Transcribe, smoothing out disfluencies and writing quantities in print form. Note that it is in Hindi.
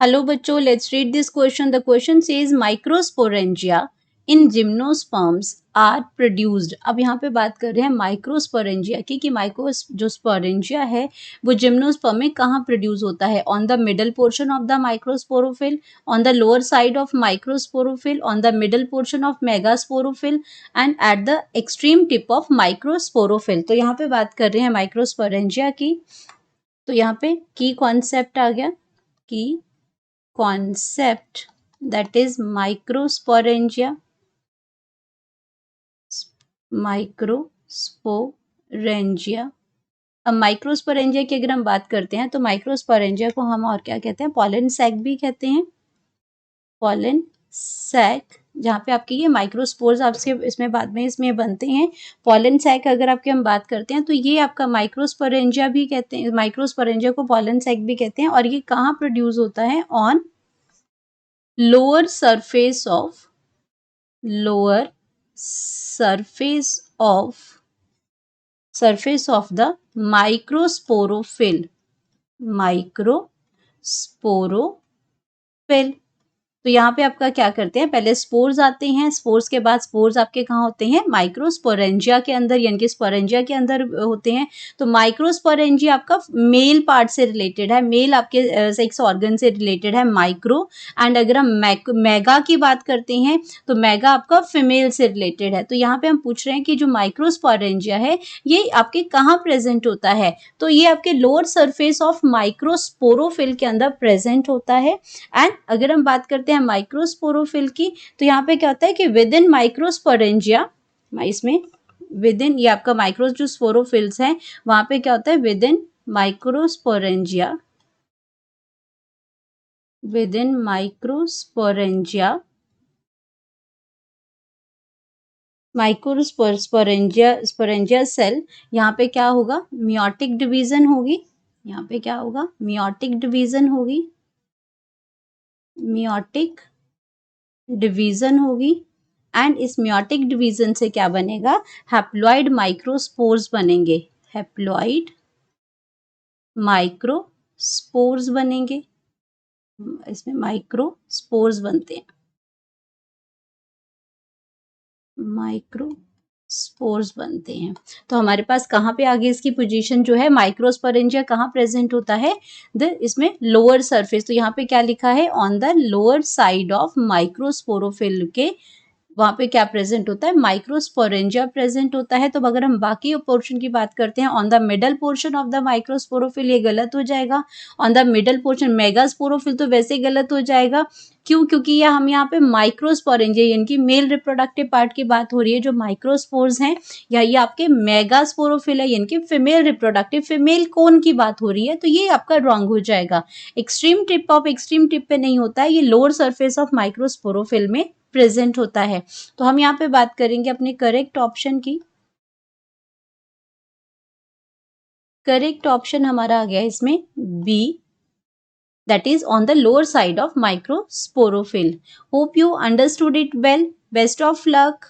हेलो बच्चों, let's read this question. The question says microsporangia in gymnosperms are produced. अब यहाँ पे बात कर रहे हैं माइक्रोस्पोरेंजिया की कि माइक्रो जो स्पोरेंजिया है वो जिम्नोस्पर्म में कहाँ प्रोड्यूस होता है। On the middle portion of the microsporophyll, on the lower side of microsporophyll, on the middle portion of megasporophyll and at the extreme tip of microsporophyll. तो यहाँ पे बात कर रहे हैं माइक्रोस्पोरेंजिया की। तो यहाँ पे की कॉन्सेप्ट आ गया की concept that is microsporangia अब माइक्रोस्पोरेंजिया की अगर हम बात करते हैं तो माइक्रोस्पोरेंजिया को हम और क्या कहते हैं, पॉलन सैक भी कहते हैं। पॉलन सैक, जहाँ पे आपके ये माइक्रोस्पोर्स आपसे इसमें बाद में इसमें बनते हैं। पॉलन सैक अगर आपके हम बात करते हैं तो ये आपका माइक्रोस्पोरेंजिया भी कहते हैं, माइक्रोस्पोरेंजिया को पॉलन सैक भी कहते हैं। और ये कहाँ प्रोड्यूस होता है, on lower surface of the microsporophyll। तो यहाँ पे आपका क्या करते हैं, पहले स्पोर्स आते हैं, स्पोर्स के बाद स्पोर्स आपके कहाँ होते हैं, माइक्रोस्पोरेंजिया के अंदर यानी कि स्पोरेंजिया के अंदर होते हैं। तो माइक्रोस्पोरेंजिया आपका मेल पार्ट से रिलेटेड है, मेल आपके सेक्स ऑर्गन से रिलेटेड है माइक्रो। एंड अगर हम मेगा की बात करते हैं तो मेगा आपका फीमेल से रिलेटेड है। तो यहाँ पे हम पूछ रहे हैं कि जो माइक्रोस्पोरेंजिया है ये आपके कहाँ प्रेजेंट होता है। तो ये आपके लोअर सरफेस ऑफ माइक्रोस्पोरोफिल के अंदर प्रेजेंट होता है। एंड अगर हम बात करते हैं माइक्रोस्पोरोफिल की तो यहाँ पे क्या होता है कि विद इन माइक्रोस्पोरेंजिया, इसमें विद इन ये आपका माइक्रो जो स्पोरोफिल्स हैं वहां पे क्या होता है, within microsporangia sporangia cell, यहाँ पे क्या होगा, मियोटिक डिवीजन होगी। यहाँ पे क्या होगा, मियोटिक डिवीजन होगी, मियोटिक डिवीजन होगी। एंड इस मियोटिक डिवीजन से क्या बनेगा, हैप्लॉइड माइक्रोस्पोर्स बनेंगे, हैप्लॉइड माइक्रोस्पोर्स बनेंगे, इसमें माइक्रोस्पोर्स बनते हैं, माइक्रोस्पोर्स बनते हैं। तो हमारे पास कहाँ पे आगे इसकी पोजीशन जो है, माइक्रोस्पोरेंजिया कहाँ प्रेजेंट होता है, इसमें लोअर सरफेस। तो यहाँ पे क्या लिखा है, on the lower side of microsporophyll के वहाँ पे क्या प्रेजेंट होता है, माइक्रोस्पोरेंजिया प्रेजेंट होता है। तो अगर हम बाकी पोर्शन की बात करते हैं, on the middle portion of the microsporophyll, ये गलत हो जाएगा। On the middle portion megasporophyll तो वैसे गलत हो जाएगा। क्यों, क्योंकि ये हम यहाँ पे माइक्रोस्पोरेंजिया यानी कि मेल रिप्रोडक्टिव पार्ट की बात हो रही है। जो माइक्रोस्पोर्स हैं या ये आपके मेगास्पोरोफिल है यानी कि फीमेल रिप्रोडक्टिव, फीमेल कोन की बात हो रही है। तो ये आपका रॉन्ग हो जाएगा। एक्सट्रीम टिप पे नहीं होता है, ये लोअर सरफेस ऑफ माइक्रोस्पोरोफिल में प्रेजेंट होता है। तो हम यहाँ पे बात करेंगे अपने करेक्ट ऑप्शन की। करेक्ट ऑप्शन हमारा आ गया इसमें B, that is on the lower side of microsporophyll. Hope you understood it well. Best of luck.